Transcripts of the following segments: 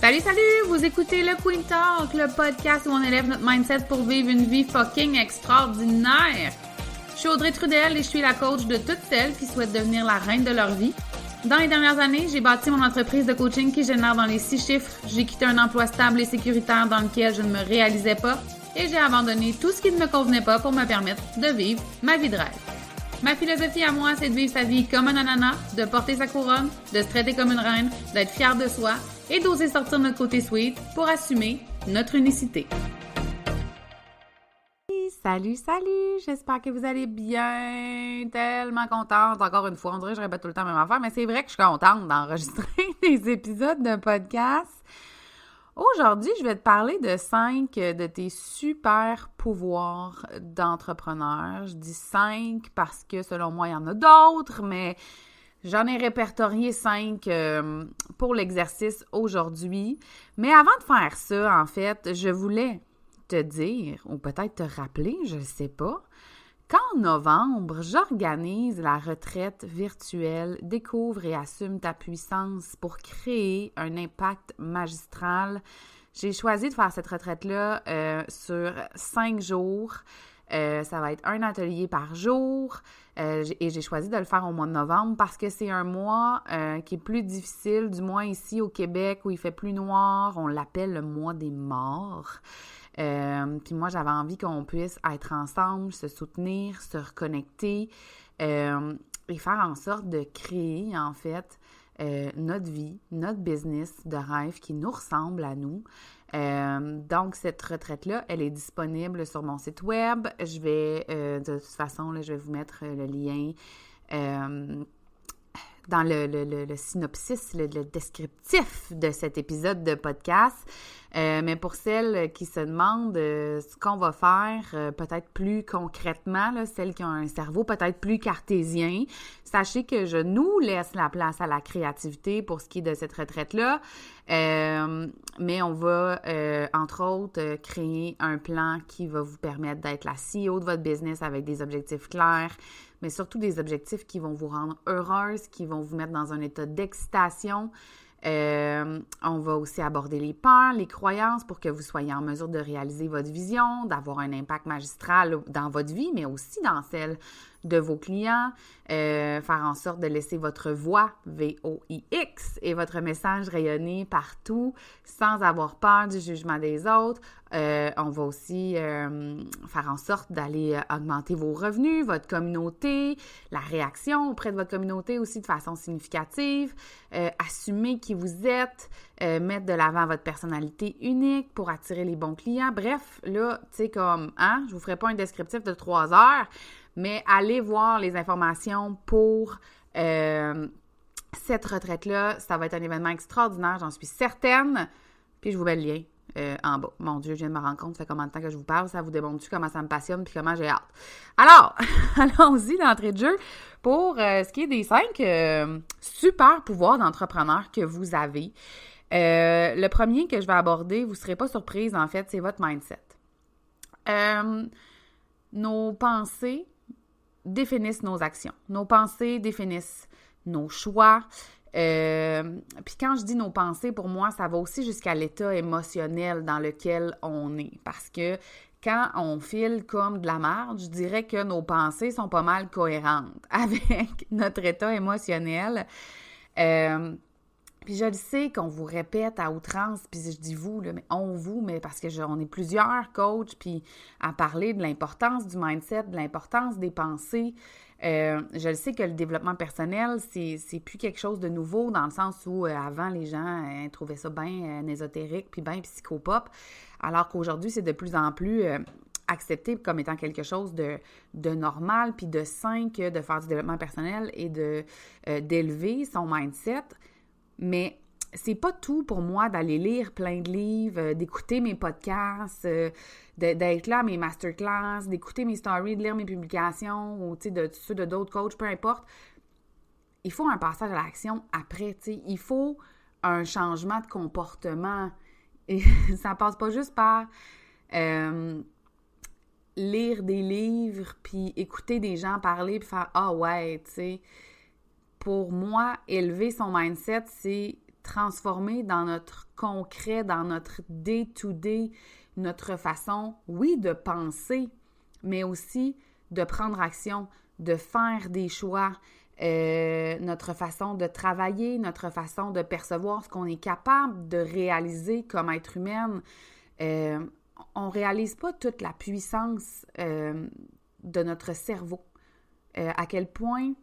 Salut, salut! Vous écoutez le Queen Talk, le podcast où on élève notre mindset pour vivre une vie fucking extraordinaire. Je suis Audrey Trudel et je suis la coach de toutes celles qui souhaitent devenir la reine de leur vie. Dans les dernières années, j'ai bâti mon entreprise de coaching qui génère dans les 6 chiffres. J'ai quitté un emploi stable et sécuritaire dans lequel je ne me réalisais pas et j'ai abandonné tout ce qui ne me convenait pas pour me permettre de vivre ma vie de rêve. Ma philosophie à moi, c'est de vivre sa vie comme un ananas, de porter sa couronne, de se traiter comme une reine, d'être fière de soi et d'oser sortir notre côté sweet pour assumer notre unicité. Salut, salut! J'espère que vous allez bien. Tellement contente. Encore une fois, on dirait que je répète tout le temps la même affaire, mais c'est vrai que je suis contente d'enregistrer des épisodes de podcast. Aujourd'hui, je vais te parler de 5 de tes super pouvoirs d'entrepreneur. Je dis 5 parce que selon moi, il y en a d'autres, mais j'en ai répertorié 5 pour l'exercice aujourd'hui. Mais avant de faire ça, en fait, je voulais te dire, ou peut-être te rappeler, je ne sais pas, qu'en novembre, j'organise la retraite virtuelle « Découvre et assume ta puissance » pour créer un impact magistral. J'ai choisi de faire cette retraite-là sur 5 jours. Ça va être un atelier par jour et j'ai choisi de le faire au mois de novembre parce que c'est un mois qui est plus difficile, du moins ici au Québec où il fait plus noir. On l'appelle le mois des morts. Puis moi, j'avais envie qu'on puisse être ensemble, se soutenir, se reconnecter et faire en sorte de créer, en fait, notre vie, notre business de rêve qui nous ressemble à nous. Donc, cette retraite-là, elle est disponible sur mon site web. Je vais, de toute façon, là, je vais vous mettre le lien dans le synopsis, le descriptif de cet épisode de podcast. Mais pour celles qui se demandent ce qu'on va faire, peut-être plus concrètement, là, celles qui ont un cerveau peut-être plus cartésien, sachez que je nous laisse la place à la créativité pour ce qui est de cette retraite-là. Mais on va, entre autres, créer un plan qui va vous permettre d'être la CEO de votre business avec des objectifs clairs, mais surtout des objectifs qui vont vous rendre heureuse, qui vont vous mettre dans un état d'excitation. On va aussi aborder les peurs, les croyances pour que vous soyez en mesure de réaliser votre vision, d'avoir un impact magistral dans votre vie, mais aussi dans celle de vos clients, faire en sorte de laisser votre voix, V-O-I-X, et votre message rayonner partout sans avoir peur du jugement des autres. On va aussi faire en sorte d'aller augmenter vos revenus, votre communauté, la réaction auprès de votre communauté aussi de façon significative, assumer qui vous êtes, mettre de l'avant votre personnalité unique pour attirer les bons clients. Bref, là, tu sais, comme, je vous ferai pas un descriptif de 3 heures, mais allez voir les informations pour cette retraite-là. Ça va être un événement extraordinaire, j'en suis certaine. Puis je vous mets le lien en bas. Mon Dieu, je viens de me rendre compte, ça fait combien de temps que je vous parle? Ça vous démontre-tu comment ça me passionne puis comment j'ai hâte? Alors, allons-y d'entrée de jeu pour ce qui est des 5 super pouvoirs d'entrepreneur que vous avez. Le premier que je vais aborder, vous ne serez pas surprise, en fait, c'est votre mindset. Nos pensées définissent nos actions. Nos pensées définissent nos choix. Puis quand je dis nos pensées, pour moi, ça va aussi jusqu'à l'état émotionnel dans lequel on est. Parce que quand on file comme de la merde, je dirais que nos pensées sont pas mal cohérentes avec notre état émotionnel. Puis je le sais qu'on vous répète à outrance, puis je dis vous, là, mais mais parce que on est plusieurs coachs, puis à parler de l'importance du mindset, de l'importance des pensées. Je le sais que le développement personnel, c'est plus quelque chose de nouveau dans le sens où avant, les gens trouvaient ça bien ésotérique, puis bien psychopop, alors qu'aujourd'hui, c'est de plus en plus accepté comme étant quelque chose de normal, puis de sain que de faire du développement personnel et d'élever son mindset. Mais c'est pas tout pour moi d'aller lire plein de livres, d'écouter mes podcasts, d'être là à mes masterclass, d'écouter mes stories, de lire mes publications ou de ceux de d'autres coachs, peu importe. Il faut un passage à l'action après, tu sais. Il faut un changement de comportement. Et ça passe pas juste par lire des livres, puis écouter des gens parler, puis faire « Ah ouais, tu sais ». Pour moi, élever son mindset, c'est transformer dans notre concret, dans notre day-to-day, notre façon, oui, de penser, mais aussi de prendre action, de faire des choix, notre façon de travailler, notre façon de percevoir ce qu'on est capable de réaliser comme être humaine. On ne réalise pas toute la puissance de notre cerveau, à quel point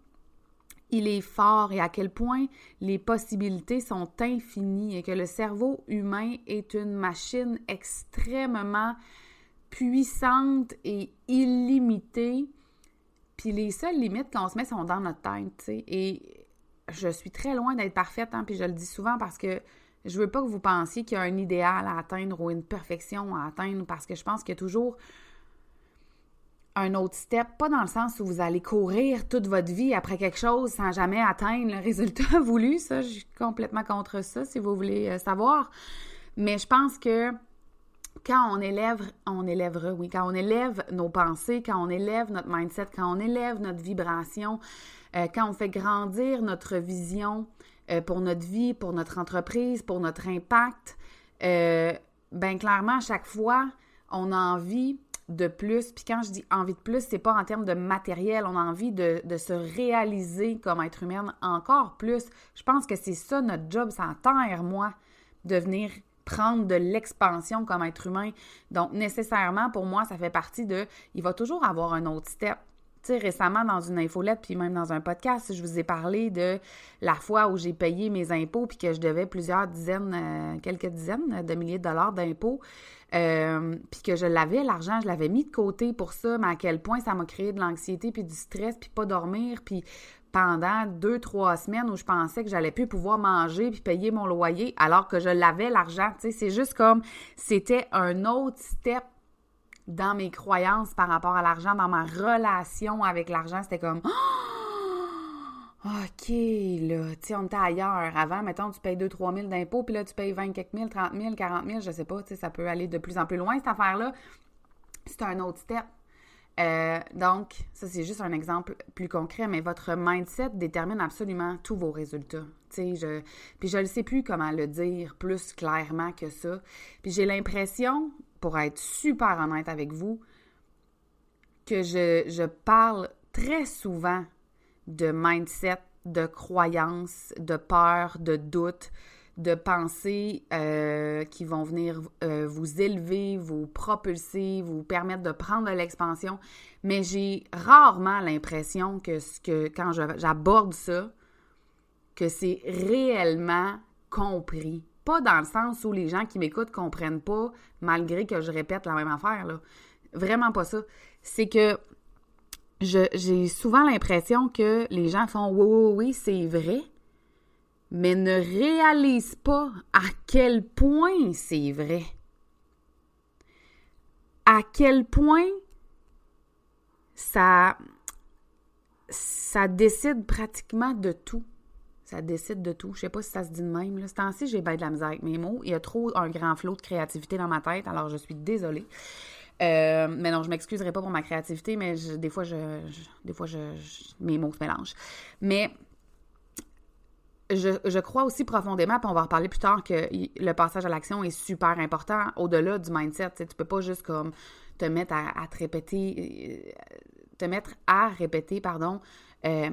il est fort et à quel point les possibilités sont infinies et que le cerveau humain est une machine extrêmement puissante et illimitée. Puis les seules limites qu'on se met sont dans notre tête, tu sais. Et je suis très loin d'être parfaite, hein, puis je le dis souvent parce que je veux pas que vous pensiez qu'il y a un idéal à atteindre ou une perfection à atteindre, parce que je pense qu'il y a toujours un autre step, pas dans le sens où vous allez courir toute votre vie après quelque chose sans jamais atteindre le résultat voulu. Ça, je suis complètement contre ça, si vous voulez savoir. Mais je pense que quand on élève nos pensées, quand on élève notre mindset, quand on élève notre vibration, quand on fait grandir notre vision pour notre vie, pour notre entreprise, pour notre impact, bien clairement, à chaque fois, on a envie de plus. Puis quand je dis envie de plus, c'est pas en termes de matériel, on a envie de se réaliser comme être humaine encore plus. Je pense que c'est ça notre job, c'est en terre, moi, de venir prendre de l'expansion comme être humain. Donc, nécessairement, pour moi, ça fait partie de... Il va toujours avoir un autre step. Tu sais, récemment, dans une infolette, puis même dans un podcast, je vous ai parlé de la fois où j'ai payé mes impôts puis que je devais quelques dizaines de milliers de dollars d'impôts, puis que je l'avais, l'argent, je l'avais mis de côté pour ça, mais à quel point ça m'a créé de l'anxiété puis du stress, puis pas dormir, puis pendant 2-3 semaines où je pensais que j'allais plus pouvoir manger puis payer mon loyer alors que je l'avais, l'argent. Tu sais, c'est juste comme, c'était un autre step dans mes croyances par rapport à l'argent, dans ma relation avec l'argent. C'était comme, OK, là, tu sais, on était ailleurs. Avant, mettons, tu payes 2-3 000 d'impôts, puis là, tu payes 20 quelques mille, 30 000, 40 000, je sais pas, tu sais, ça peut aller de plus en plus loin, cette affaire-là. C'est un autre step. Donc, ça, c'est juste un exemple plus concret, mais votre mindset détermine absolument tous vos résultats. Tu sais, puis je ne sais plus comment le dire plus clairement que ça. Puis j'ai l'impression, pour être super honnête avec vous, que je parle très souvent de mindset, de croyances, de peur, de doute, de pensées qui vont venir vous élever, vous propulser, vous permettre de prendre de l'expansion. Mais j'ai rarement l'impression que quand j'aborde ça, que c'est réellement compris. Pas dans le sens où les gens qui m'écoutent ne comprennent pas, malgré que je répète la même affaire, là. Vraiment pas ça. C'est que j'ai souvent l'impression que les gens font « oui, c'est vrai », mais ne réalisent pas à quel point c'est vrai. À quel point ça décide pratiquement de tout. Ça décide de tout. Je sais pas si ça se dit de même. Là. Ce temps-ci, j'ai bien de la misère avec mes mots. Il y a trop un grand flot de créativité dans ma tête, alors je suis désolée. Mais non, je m'excuserai pas pour ma créativité, mais des fois, mes mots se mélangent. Mais je crois aussi profondément, puis on va en reparler plus tard, que le passage à l'action est super important au-delà du mindset. Tu peux pas juste comme te mettre à répéter,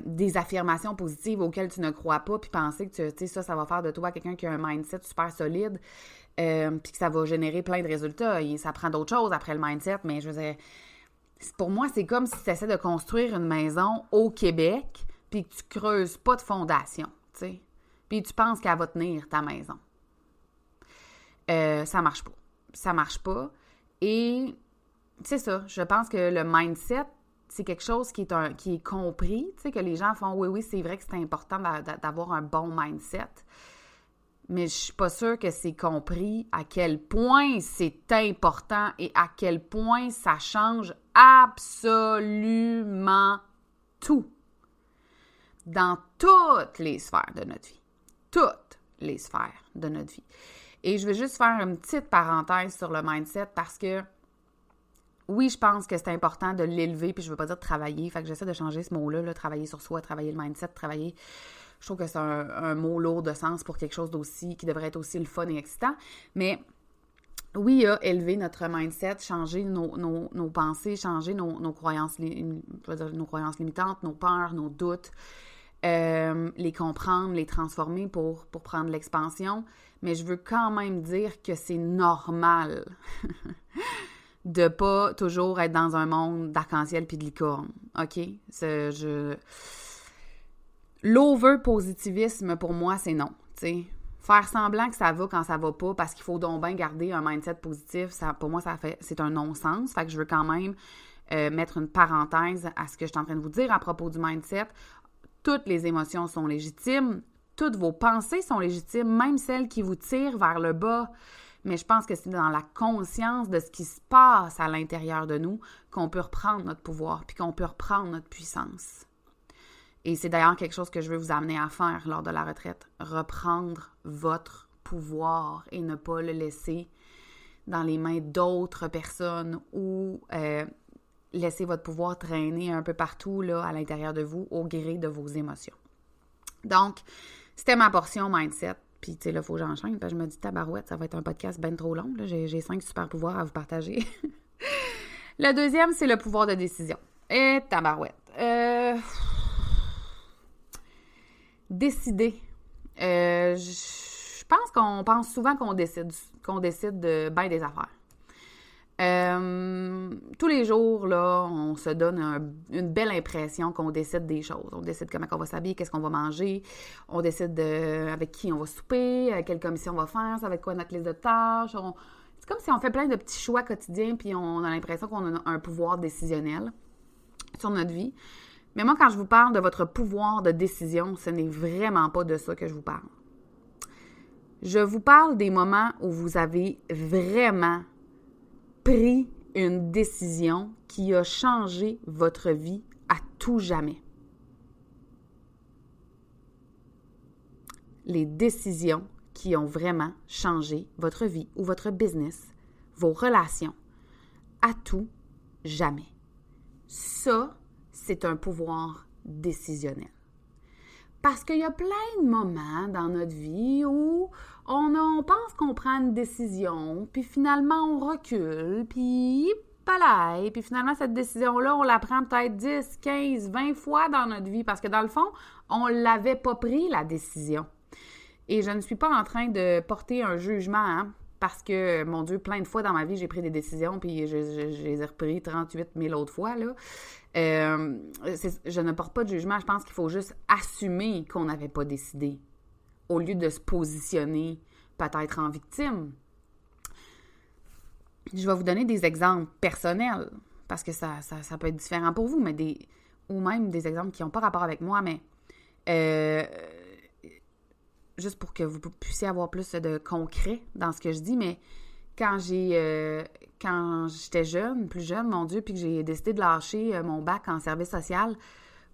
des affirmations positives auxquelles tu ne crois pas, puis penser que ça va faire de toi quelqu'un qui a un mindset super solide, puis que ça va générer plein de résultats. Et ça prend d'autres choses après le mindset, mais je veux dire, pour moi, c'est comme si tu essaies de construire une maison au Québec, puis que tu creuses pas de fondation, tu sais. Puis tu penses qu'elle va tenir, ta maison. Ça marche pas. Ça marche pas. Et c'est ça, je pense que le mindset, c'est quelque chose qui est compris, tu sais, que les gens font « oui, c'est vrai que c'est important d'avoir un bon mindset », mais je suis pas sûre que c'est compris à quel point c'est important et à quel point ça change absolument tout dans toutes les sphères de notre vie. Toutes les sphères de notre vie. Et je vais juste faire une petite parenthèse sur le mindset parce que oui, je pense que c'est important de l'élever, puis je veux pas dire de travailler, fait que j'essaie de changer ce mot-là, là, travailler sur soi, travailler le mindset, travailler Je trouve que c'est un mot lourd de sens pour quelque chose qui devrait être aussi le fun et excitant. Mais oui, il y a élevé notre mindset, changer nos pensées, changer nos croyances, nos croyances limitantes, nos peurs, nos doutes, les comprendre, les transformer pour prendre l'expansion. Mais je veux quand même dire que c'est normal de pas toujours être dans un monde d'arc-en-ciel puis de licorne, OK? L'over-positivisme, pour moi, c'est non, tu sais. Faire semblant que ça va quand ça va pas parce qu'il faut donc bien garder un mindset positif, pour moi, c'est un non-sens. Fait que je veux quand même mettre une parenthèse à ce que je suis en train de vous dire à propos du mindset. Toutes les émotions sont légitimes, toutes vos pensées sont légitimes, même celles qui vous tirent vers le bas. Mais je pense que c'est dans la conscience de ce qui se passe à l'intérieur de nous qu'on peut reprendre notre pouvoir puis qu'on peut reprendre notre puissance. Et c'est d'ailleurs quelque chose que je veux vous amener à faire lors de la retraite. Reprendre votre pouvoir et ne pas le laisser dans les mains d'autres personnes ou laisser votre pouvoir traîner un peu partout là, à l'intérieur de vous au gré de vos émotions. Donc, c'était ma portion mindset. Puis, tu sais, là, il faut que j'enchaîne. Puis je me dis, tabarouette, ça va être un podcast bien trop long. Là. J'ai 5 super pouvoirs à vous partager. Le deuxième, c'est le pouvoir de décision. Et tabarouette. Décider. Je pense qu'on pense souvent qu'on décide de bien des affaires. Tous les jours, là, on se donne une belle impression qu'on décide des choses. On décide comment on va s'habiller, qu'est-ce qu'on va manger. On décide avec qui on va souper, quelle commission on va faire, ça va être quoi notre liste de tâches. C'est comme si on fait plein de petits choix quotidiens puis on a l'impression qu'on a un pouvoir décisionnel sur notre vie. Mais moi, quand je vous parle de votre pouvoir de décision, ce n'est vraiment pas de ça que je vous parle. Je vous parle des moments où vous avez vraiment pris une décision qui a changé votre vie à tout jamais. Les décisions qui ont vraiment changé votre vie ou votre business, vos relations, à tout jamais. Ça, c'est un pouvoir décisionnel. Parce qu'il y a plein de moments dans notre vie où on pense qu'on prend une décision, puis finalement on recule, puis palaille, puis finalement cette décision-là, on la prend peut-être 10, 15, 20 fois dans notre vie, parce que dans le fond, on ne l'avait pas pris, la décision. Et je ne suis pas en train de porter un jugement, hein, parce que, mon Dieu, plein de fois dans ma vie, j'ai pris des décisions, puis je les ai repris 38 000 autres fois, là. Je ne porte pas de jugement, je pense qu'il faut juste assumer qu'on n'avait pas décidé, au lieu de se positionner peut-être en victime. Je vais vous donner des exemples personnels, parce que ça peut être différent pour vous, ou même des exemples qui n'ont pas rapport avec moi, mais juste pour que vous puissiez avoir plus de concret dans ce que je dis, mais quand j'étais plus jeune, mon Dieu, puis que j'ai décidé de lâcher mon bac en service social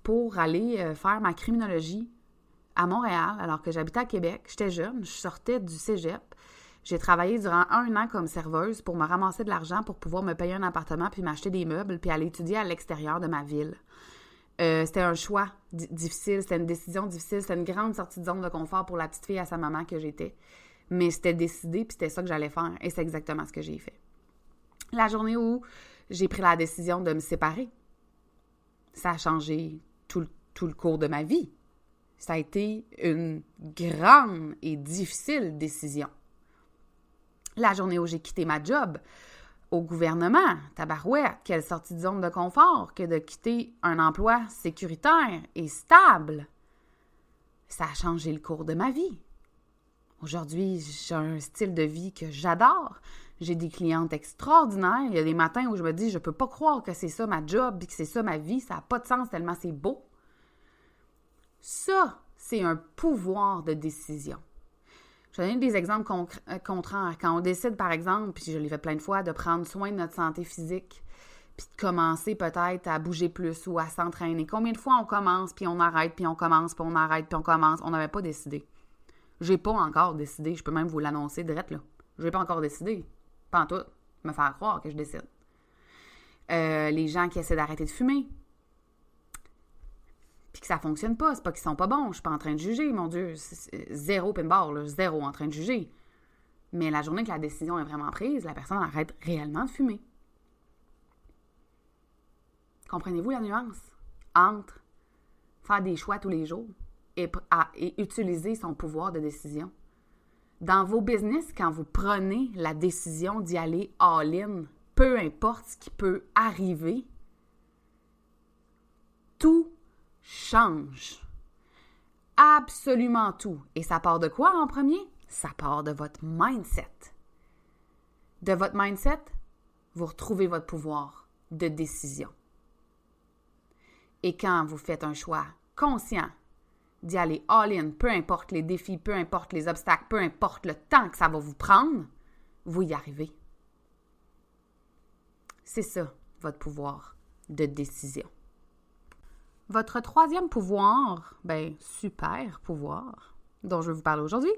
pour aller faire ma criminologie à Montréal, alors que j'habitais à Québec. J'étais jeune, je sortais du cégep. J'ai travaillé durant 1 an comme serveuse pour me ramasser de l'argent pour pouvoir me payer un appartement puis m'acheter des meubles puis aller étudier à l'extérieur de ma ville. C'était un choix difficile, c'était une décision difficile, c'était une grande sortie de zone de confort pour la petite fille à sa maman que j'étais. Mais c'était décidé, puis c'était ça que j'allais faire. Et c'est exactement ce que j'ai fait. La journée où j'ai pris la décision de me séparer, ça a changé tout le cours de ma vie. Ça a été une grande et difficile décision. La journée où j'ai quitté ma job au gouvernement, tabarouette, quelle sortie de zone de confort que de quitter un emploi sécuritaire et stable. Ça a changé le cours de ma vie. Aujourd'hui, j'ai un style de vie que j'adore. J'ai des clientes extraordinaires. Il y a des matins où je me dis, je peux pas croire que c'est ça ma job et que c'est ça ma vie. Ça n'a pas de sens tellement c'est beau. Ça, c'est un pouvoir de décision. Je vais donner des exemples contraires. Quand on décide, par exemple, puis je l'ai fait plein de fois, de prendre soin de notre santé physique, puis de commencer peut-être à bouger plus ou à s'entraîner. Combien de fois on commence, puis on arrête, puis on commence, puis on arrête, puis on commence. On n'avait pas décidé. J'ai pas encore décidé. Je peux même vous l'annoncer direct, là. J'ai pas encore décidé. Pas en tout. Me faire croire que je décide. Les gens qui essaient d'arrêter de fumer. puis que ça fonctionne pas. C'est pas qu'ils sont pas bons, je suis pas en train de juger, mon Dieu. C'est zéro pinball, là, zéro en train de juger. Mais la journée que la décision est vraiment prise, la personne arrête réellement de fumer. Comprenez-vous la nuance entre faire des choix tous les jours et utiliser son pouvoir de décision? Dans vos business, quand vous prenez la décision d'y aller all-in, peu importe ce qui peut arriver, tout change. Absolument tout. Et ça part de quoi en premier? Ça part de votre mindset. De votre mindset, vous retrouvez votre pouvoir de décision. Et quand vous faites un choix conscient d'y aller all-in, peu importe les défis, peu importe les obstacles, peu importe le temps que ça va vous prendre, vous y arrivez. C'est ça, votre pouvoir de décision. Votre troisième pouvoir, super pouvoir, dont je vais vous parler aujourd'hui,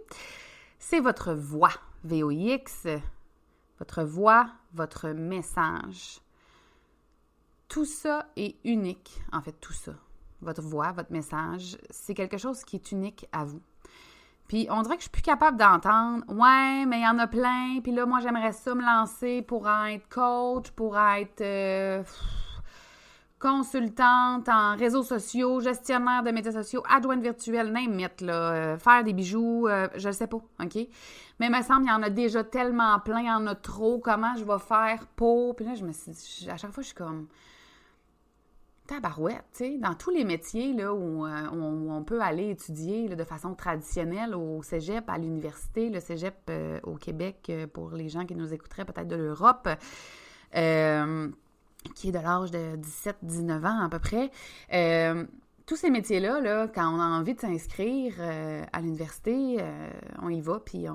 c'est votre voix, VOIX, votre voix, votre message. Tout ça est unique, en fait, tout ça. Votre voix, votre message, c'est quelque chose qui est unique à vous. Puis on dirait que je suis plus capable d'entendre « Ouais, mais il y en a plein, puis là, moi, j'aimerais ça me lancer pour être coach, pour être consultante en réseaux sociaux, gestionnaire de médias sociaux, adjointe virtuelle, name it, là, faire des bijoux, je ne sais pas, OK? Mais il me semble qu'il y en a déjà tellement plein, il y en a trop, comment je vais faire pour... » Puis là, à chaque fois, je suis comme... Tabarouette, tu sais, dans tous les métiers là, où on peut aller étudier là, de façon traditionnelle au cégep, à l'université, le cégep au Québec, pour les gens qui nous écouteraient peut-être de l'Europe, qui est de l'âge de 17-19 ans à peu près. Tous ces métiers-là, là, quand on a envie de s'inscrire à l'université, on y va, puis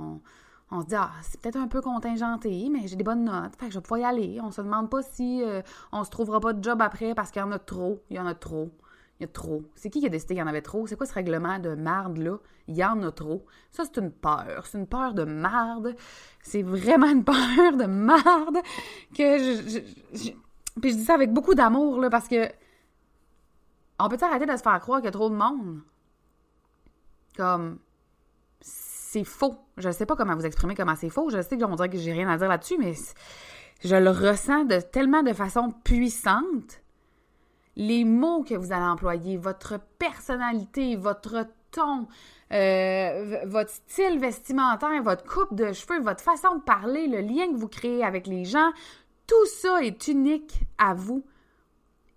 on se dit « Ah, c'est peut-être un peu contingenté, mais j'ai des bonnes notes, fait que je vais pouvoir y aller. » On se demande pas si on se trouvera pas de job après parce qu'il y en a trop. Il y en a trop. Il y a trop. C'est qui a décidé qu'il y en avait trop? C'est quoi ce règlement de marde-là? Il y en a trop. Ça, c'est une peur. C'est une peur de marde. C'est vraiment une peur de marde que Puis je dis ça avec beaucoup d'amour, là, parce que on peut arrêter de se faire croire qu'il y a trop de monde? Comme... C'est faux. Je ne sais pas comment vous exprimer comment c'est faux. Je sais qu'on dirait que j'ai rien à dire là-dessus, mais je le ressens tellement de façon puissante. Les mots que vous allez employer, votre personnalité, votre ton, votre style vestimentaire, votre coupe de cheveux, votre façon de parler, le lien que vous créez avec les gens, tout ça est unique à vous.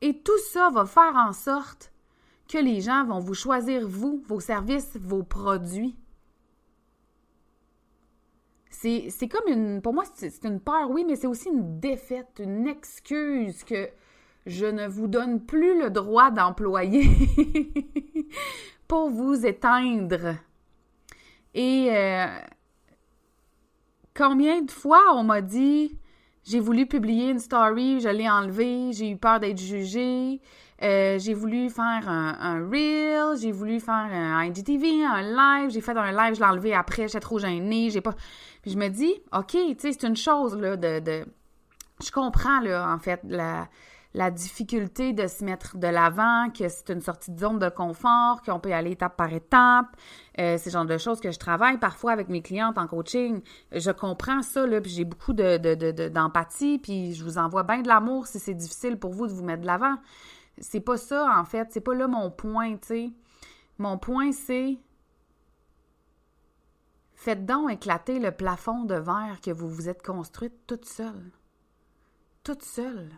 Et tout ça va faire en sorte que les gens vont vous choisir, vous, vos services, vos produits. C'est comme pour moi, c'est une peur, oui, mais c'est aussi une défaite, une excuse que je ne vous donne plus le droit d'employer pour vous éteindre. Et combien de fois on m'a dit, j'ai voulu publier une story, je l'ai enlevée, j'ai eu peur d'être jugée, j'ai voulu faire un reel, j'ai voulu faire un IGTV, un live, j'ai fait un live, je l'ai enlevé après, j'étais trop gênée, j'ai pas... Puis je me dis, OK, tu sais, c'est une chose, là, je comprends, là, en fait, la difficulté de se mettre de l'avant, que c'est une sortie de zone de confort, qu'on peut y aller étape par étape. C'est le genre de choses que je travaille parfois avec mes clientes en coaching. Je comprends ça, là, puis j'ai beaucoup d'empathie, puis je vous envoie bien de l'amour si c'est difficile pour vous de vous mettre de l'avant. C'est pas ça, en fait. C'est pas là mon point, tu sais. Mon point, c'est... Faites donc éclater le plafond de verre que vous vous êtes construite toute seule. Toute seule.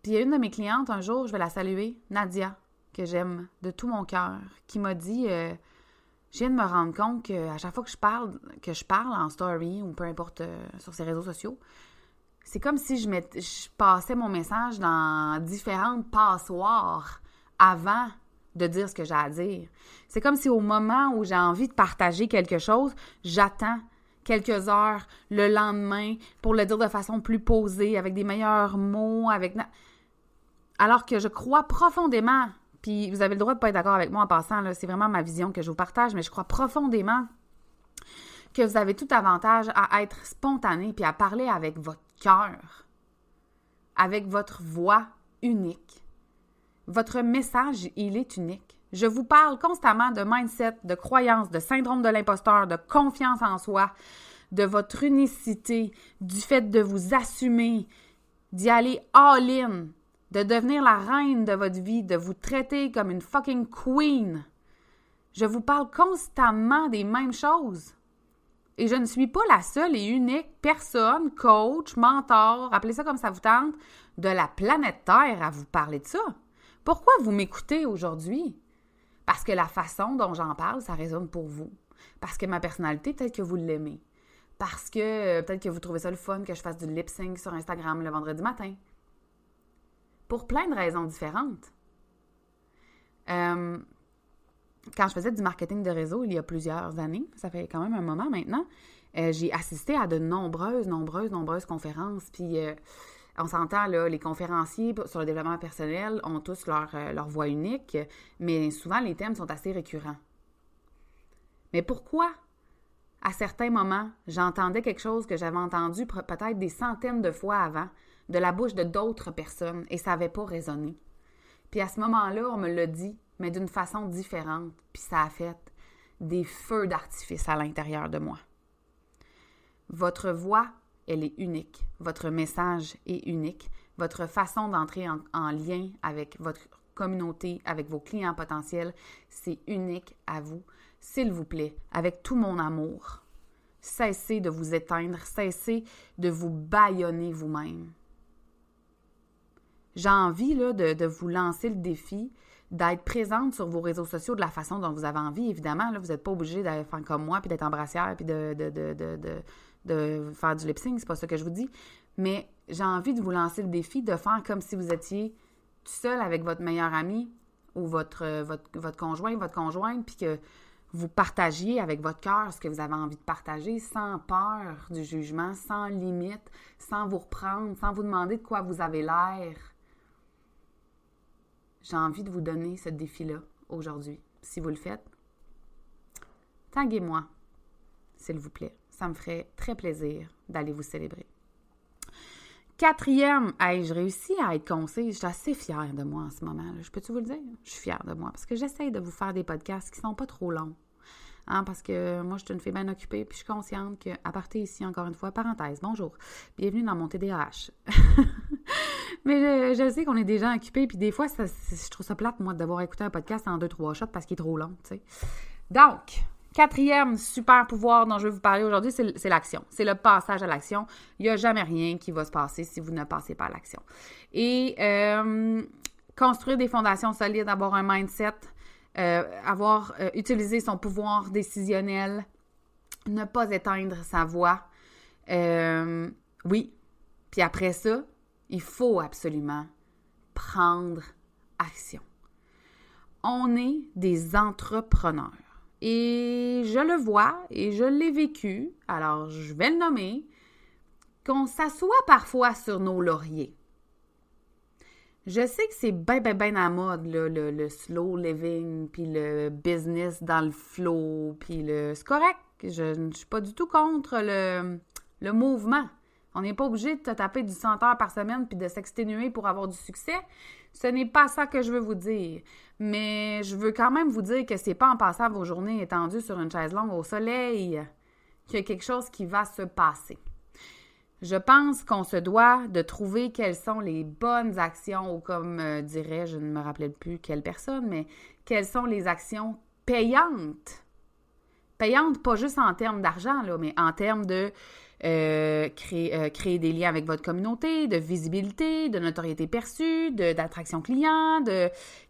Puis il y a une de mes clientes, un jour, je vais la saluer, Nadia, que j'aime de tout mon cœur, qui m'a dit, je viens de me rendre compte qu'à chaque fois que je parle en story ou peu importe sur ces réseaux sociaux, c'est comme si je passais mon message dans différentes passoires avant de dire ce que j'ai à dire. C'est comme si au moment où j'ai envie de partager quelque chose, j'attends quelques heures le lendemain pour le dire de façon plus posée, avec des meilleurs mots, alors que je crois profondément, puis vous avez le droit de ne pas être d'accord avec moi en passant, là, c'est vraiment ma vision que je vous partage, mais je crois profondément que vous avez tout avantage à être spontané puis à parler avec votre cœur, avec votre voix unique. Votre message, il est unique. Je vous parle constamment de mindset, de croyance, de syndrome de l'imposteur, de confiance en soi, de votre unicité, du fait de vous assumer, d'y aller all-in, de devenir la reine de votre vie, de vous traiter comme une fucking queen. Je vous parle constamment des mêmes choses. Et je ne suis pas la seule et unique personne, coach, mentor, appelez ça comme ça vous tente, de la planète Terre à vous parler de ça. Pourquoi vous m'écoutez aujourd'hui? Parce que la façon dont j'en parle, ça résonne pour vous. Parce que ma personnalité, peut-être que vous l'aimez. Parce que peut-être que vous trouvez ça le fun que je fasse du lip-sync sur Instagram le vendredi matin. Pour plein de raisons différentes. Quand je faisais du marketing de réseau il y a plusieurs années, ça fait quand même un moment maintenant, j'ai assisté à de nombreuses conférences. Puis on s'entend, là, les conférenciers sur le développement personnel ont tous leur voix unique, mais souvent les thèmes sont assez récurrents. Mais pourquoi, à certains moments, j'entendais quelque chose que j'avais entendu peut-être des centaines de fois avant, de la bouche de d'autres personnes, et ça n'avait pas résonné? Puis à ce moment-là, on me l'a dit, mais d'une façon différente, puis ça a fait des feux d'artifice à l'intérieur de moi. Votre voix, elle est unique. Votre message est unique. Votre façon d'entrer en lien avec votre communauté, avec vos clients potentiels, c'est unique à vous. S'il vous plaît, avec tout mon amour, cessez de vous éteindre, cessez de vous bâillonner vous-même. J'ai envie là, de vous lancer le défi d'être présente sur vos réseaux sociaux de la façon dont vous avez envie. Évidemment, là, vous n'êtes pas obligé de faire comme moi, puis d'être en brassière, puis de faire du lip-sync, c'est pas ça que je vous dis. Mais j'ai envie de vous lancer le défi de faire comme si vous étiez tout seul avec votre meilleur ami ou votre conjoint, votre conjointe, puis que vous partagiez avec votre cœur ce que vous avez envie de partager sans peur du jugement, sans limite, sans vous reprendre, sans vous demander de quoi vous avez l'air. J'ai envie de vous donner ce défi-là aujourd'hui. Si vous le faites, taguez-moi, s'il vous plaît. Ça me ferait très plaisir d'aller vous célébrer. 4e, je réussis à être concise. Je suis assez fière de moi en ce moment. Je peux-tu vous le dire? Je suis fière de moi parce que j'essaie de vous faire des podcasts qui ne sont pas trop longs. Parce que moi, je suis une fille bien occupée puis je suis consciente qu'à partir ici, encore une fois, parenthèse, bonjour, bienvenue dans mon TDAH. Mais je sais qu'on est des gens occupés puis des fois, je trouve ça plate, moi, de devoir écouter un podcast en 2-3 shots parce qu'il est trop long, tu sais. Donc, 4e super pouvoir dont je vais vous parler aujourd'hui, c'est l'action. C'est le passage à l'action. Il n'y a jamais rien qui va se passer si vous ne passez pas à l'action. Et construire des fondations solides, avoir un mindset, utiliser son pouvoir décisionnel, ne pas éteindre sa voix. Oui. Puis après ça, il faut absolument prendre action. On est des entrepreneurs. Et je le vois et je l'ai vécu, alors je vais le nommer, qu'on s'assoit parfois sur nos lauriers. Je sais que c'est bien à la mode, là, le slow living, puis le business dans le flow, puis c'est correct. Je ne suis pas du tout contre le mouvement. On n'est pas obligé de te taper du 100 heures par semaine puis de s'exténuer pour avoir du succès. Ce n'est pas ça que je veux vous dire. Mais je veux quand même vous dire que c'est pas en passant vos journées étendues sur une chaise longue au soleil qu'il y a quelque chose qui va se passer. Je pense qu'on se doit de trouver quelles sont les bonnes actions, ou comme dirait, je ne me rappelle plus quelle personne, mais quelles sont les actions payantes. Payantes pas juste en termes d'argent, là, mais en termes de créer des liens avec votre communauté, de visibilité, de notoriété perçue, d'attraction client,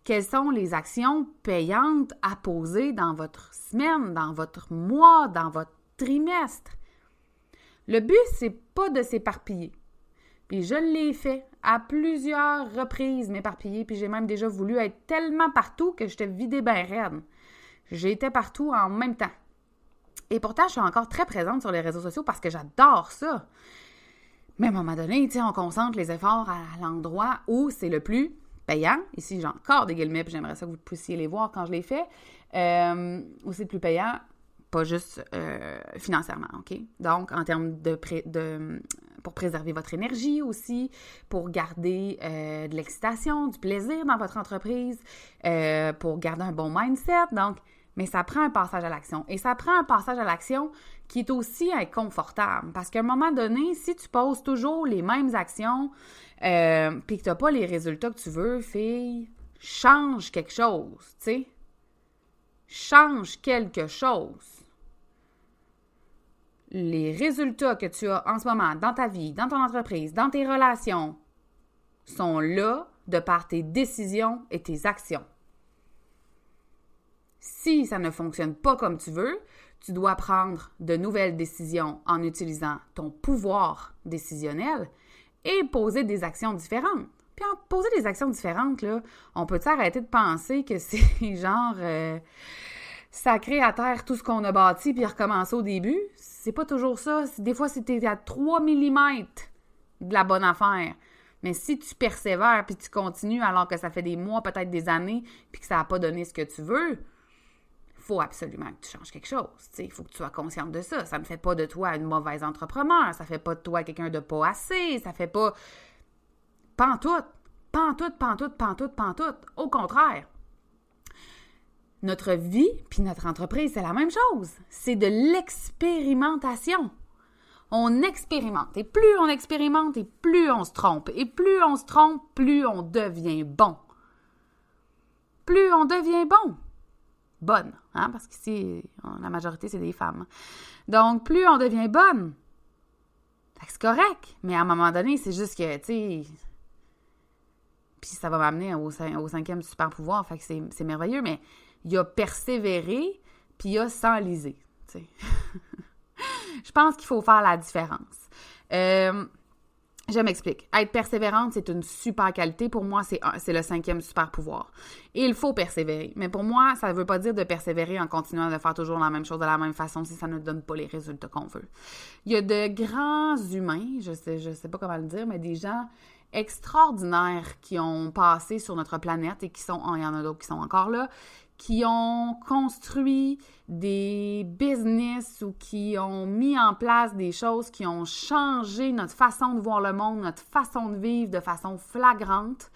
quelles sont les actions payantes à poser dans votre semaine, dans votre mois, dans votre trimestre. Le but, c'est pas de s'éparpiller. Puis je l'ai fait à plusieurs reprises, m'éparpiller, puis j'ai même déjà voulu être tellement partout que j'étais vidée bien raide. J'étais partout en même temps. Et pourtant, je suis encore très présente sur les réseaux sociaux parce que j'adore ça. Mais à un moment donné, tu sais, on concentre les efforts à l'endroit où c'est le plus payant. Ici, j'ai encore des guillemets, puis j'aimerais ça que vous puissiez les voir quand je les fais. Où c'est le plus payant, pas juste financièrement, OK? Donc, en termes de pour préserver votre énergie aussi, pour garder de l'excitation, du plaisir dans votre entreprise, pour garder un bon mindset. Donc, mais ça prend un passage à l'action. Et ça prend un passage à l'action qui est aussi inconfortable. Parce qu'à un moment donné, si tu poses toujours les mêmes actions puis que tu n'as pas les résultats que tu veux, fille, change quelque chose, tu sais. Change quelque chose. Les résultats que tu as en ce moment dans ta vie, dans ton entreprise, dans tes relations, sont là de par tes décisions et tes actions. Si ça ne fonctionne pas comme tu veux, tu dois prendre de nouvelles décisions en utilisant ton pouvoir décisionnel et poser des actions différentes. Puis en poser des actions différentes, là, on peut arrêter de penser que c'est genre sacrer à terre tout ce qu'on a bâti puis recommencer au début. C'est pas toujours ça. Des fois, c'était à 3 mm de la bonne affaire. Mais si tu persévères puis tu continues alors que ça fait des mois, peut-être des années, puis que ça n'a pas donné ce que tu veux, il faut absolument que tu changes quelque chose. Il faut que tu sois consciente de ça. Ça ne fait pas de toi une mauvaise entrepreneur. Ça ne fait pas de toi quelqu'un de pas assez. Ça fait pas... Pantoute. Au contraire. Notre vie puis notre entreprise, c'est la même chose. C'est de l'expérimentation. On expérimente. Et plus on expérimente, et plus on se trompe. Et plus on se trompe, plus on devient bon. Plus on devient bon. Bonne, hein? Parce qu'ici, la majorité, c'est des femmes. Donc, plus on devient bonne. C'est correct. Mais à un moment donné, c'est juste que, tu sais... Puis ça va m'amener au 5e super pouvoir. Fait que c'est merveilleux, mais il y a persévérer, puis il y a s'enliser. Tu sais. Je pense qu'il faut faire la différence. Je m'explique. Être persévérante, c'est une super qualité. Pour moi, c'est le 5e super pouvoir. Et il faut persévérer. Mais pour moi, ça ne veut pas dire de persévérer en continuant de faire toujours la même chose de la même façon si ça ne donne pas les résultats qu'on veut. Il y a de grands humains, je sais pas comment le dire, mais des gens extraordinaires qui ont passé sur notre planète et qui sont, il y en a d'autres qui sont encore là, qui ont construit des business ou qui ont mis en place des choses qui ont changé notre façon de voir le monde, notre façon de vivre de façon flagrante.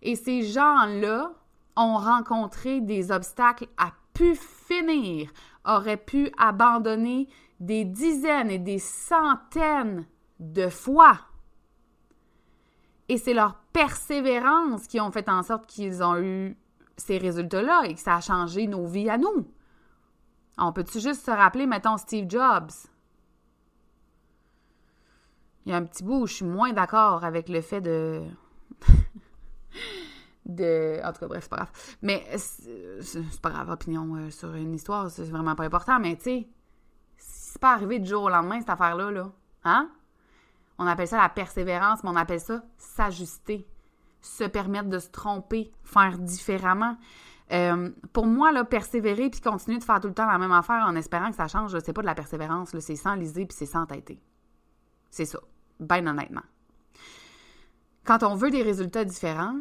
Et ces gens-là ont rencontré des obstacles à pu finir, auraient pu abandonner des dizaines et des centaines de fois. Et c'est leur persévérance qui ont fait en sorte qu'ils ont eu ces résultats-là et que ça a changé nos vies à nous. On peut-tu juste se rappeler, mettons, Steve Jobs? Il y a un petit bout où je suis moins d'accord avec le fait de... En tout cas, bref, c'est pas grave. Mais c'est pas grave, opinion sur une histoire, c'est vraiment pas important, mais tu sais, c'est pas arrivé du jour au lendemain, cette affaire-là, là. Hein? On appelle ça la persévérance, mais on appelle ça s'ajuster. Se permettre de se tromper, faire différemment. Pour moi, là, persévérer puis continuer de faire tout le temps la même affaire en espérant que ça change, c'est pas de la persévérance, là, c'est s'enliser puis c'est s'entêter. C'est ça, bien honnêtement. Quand on veut des résultats différents,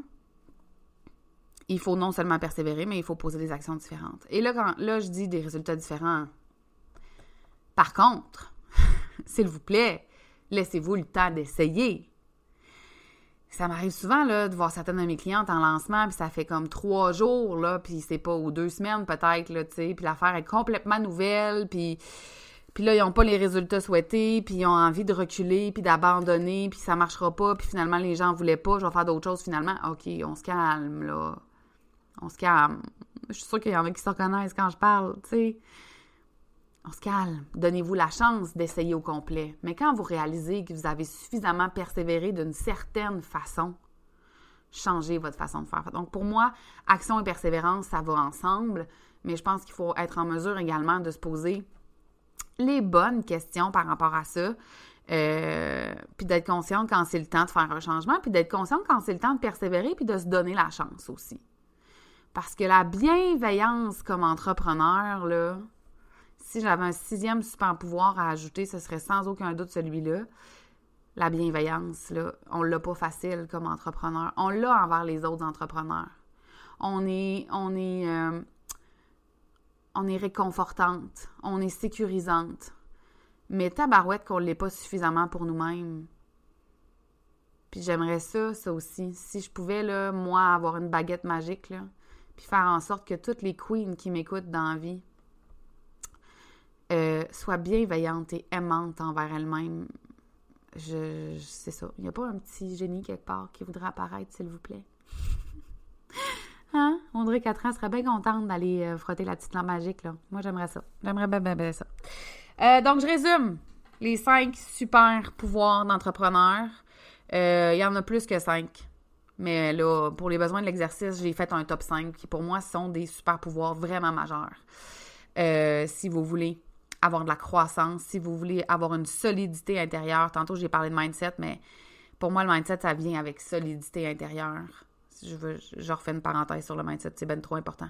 il faut non seulement persévérer, mais il faut poser des actions différentes. Et là, je dis des résultats différents, par contre, s'il vous plaît, laissez-vous le temps d'essayer. Ça m'arrive souvent là, de voir certaines de mes clientes en lancement, puis ça fait comme 3 jours, là, puis c'est pas, ou 2 semaines peut-être, là, tu sais, puis l'affaire est complètement nouvelle, puis là, ils n'ont pas les résultats souhaités, puis ils ont envie de reculer, puis d'abandonner, puis ça marchera pas, puis finalement, les gens voulaient pas, je vais faire d'autres choses finalement. OK, on se calme, là. On se calme. Je suis sûre qu'il y en a qui se reconnaissent quand je parle, tu sais. On se calme. Donnez-vous la chance d'essayer au complet. Mais quand vous réalisez que vous avez suffisamment persévéré d'une certaine façon, changez votre façon de faire. Donc, pour moi, action et persévérance, ça va ensemble. Mais je pense qu'il faut être en mesure également de se poser les bonnes questions par rapport à ça. Puis d'être consciente quand c'est le temps de faire un changement. Puis d'être consciente quand c'est le temps de persévérer. Puis de se donner la chance aussi. Parce que la bienveillance comme entrepreneur, là... Si j'avais un 6e super pouvoir à ajouter, ce serait sans aucun doute celui-là. La bienveillance, là, on l'a pas facile comme entrepreneur. On l'a envers les autres entrepreneurs. On est réconfortante, on est sécurisante. Mais tabarouette qu'on ne l'est pas suffisamment pour nous-mêmes. Puis j'aimerais ça aussi. Si je pouvais, là, moi, avoir une baguette magique, là, puis faire en sorte que toutes les queens qui m'écoutent dans la vie soient bienveillantes et aimantes envers elles-mêmes. C'est ça. Il n'y a pas un petit génie quelque part qui voudrait apparaître, s'il vous plaît? Hein? Audrey 4 ans serait bien contente d'aller frotter la petite lampe magique, là. Moi, j'aimerais ça. J'aimerais bien ça. Donc, je résume les 5 super pouvoirs d'entrepreneur. Il y en a plus que 5. Mais là, pour les besoins de l'exercice, j'ai fait un top 5 qui, pour moi, sont des super pouvoirs vraiment majeurs. Si vous voulez avoir de la croissance, si vous voulez avoir une solidité intérieure. Tantôt, j'ai parlé de mindset, mais pour moi, le mindset, ça vient avec solidité intérieure. Je refais une parenthèse sur le mindset, c'est bien trop important.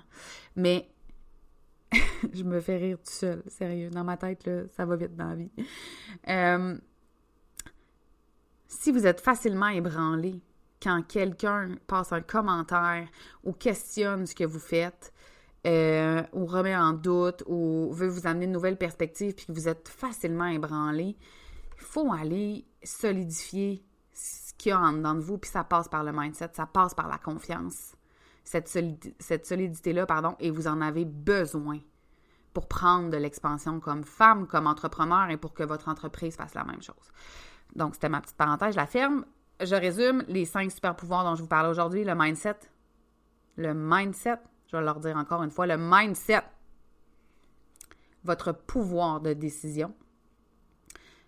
Mais je me fais rire tout seul, sérieux. Dans ma tête, là, ça va vite dans la vie. Si vous êtes facilement ébranlé quand quelqu'un passe un commentaire ou questionne ce que vous faites, ou remet en doute, ou veut vous amener une nouvelle perspective, puis que vous êtes facilement ébranlé, il faut aller solidifier ce qu'il y a en dedans de vous, puis ça passe par le mindset, ça passe par la confiance. Cette solidité-là, et vous en avez besoin pour prendre de l'expansion comme femme, comme entrepreneur, et pour que votre entreprise fasse la même chose. Donc, c'était ma petite parenthèse, je la ferme. Je résume les 5 super pouvoirs dont je vous parlais aujourd'hui. Le mindset, je vais leur dire encore une fois, le mindset, votre pouvoir de décision,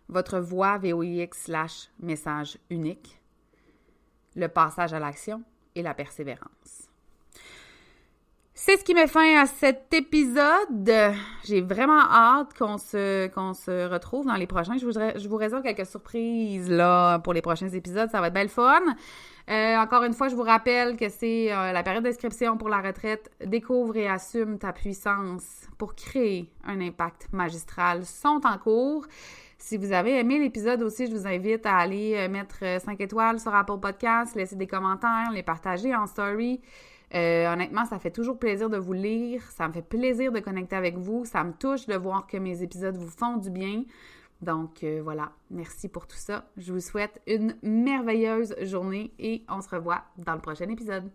votre voix VOIX/message unique, le passage à l'action et la persévérance. C'est ce qui met fin à cet épisode. J'ai vraiment hâte qu'on se retrouve dans les prochains. Je vous réserve quelques surprises là pour les prochains épisodes. Ça va être belle fun. Encore une fois, je vous rappelle que c'est la période d'inscription pour la retraite. Découvre et assume ta puissance pour créer un impact magistral sont en cours. Si vous avez aimé l'épisode aussi, je vous invite à aller mettre 5 étoiles sur Apple Podcasts, laisser des commentaires, les partager en story. Honnêtement, ça fait toujours plaisir de vous lire. Ça me fait plaisir de connecter avec vous. Ça me touche de voir que mes épisodes vous font du bien. Donc, voilà. Merci pour tout ça. Je vous souhaite une merveilleuse journée et on se revoit dans le prochain épisode.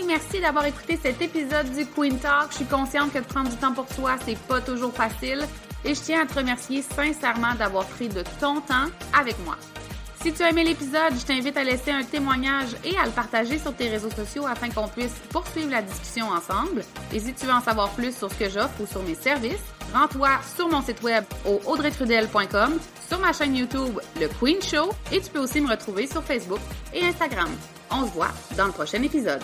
Merci d'avoir écouté cet épisode du Queen Talk. Je suis consciente que de prendre du temps pour soi, c'est pas toujours facile. Et je tiens à te remercier sincèrement d'avoir pris de ton temps avec moi. Si tu as aimé l'épisode, je t'invite à laisser un témoignage et à le partager sur tes réseaux sociaux afin qu'on puisse poursuivre la discussion ensemble. Et si tu veux en savoir plus sur ce que j'offre ou sur mes services, rends-toi sur mon site web au audreytrudel.com, sur ma chaîne YouTube Le Queen Show et tu peux aussi me retrouver sur Facebook et Instagram. On se voit dans le prochain épisode.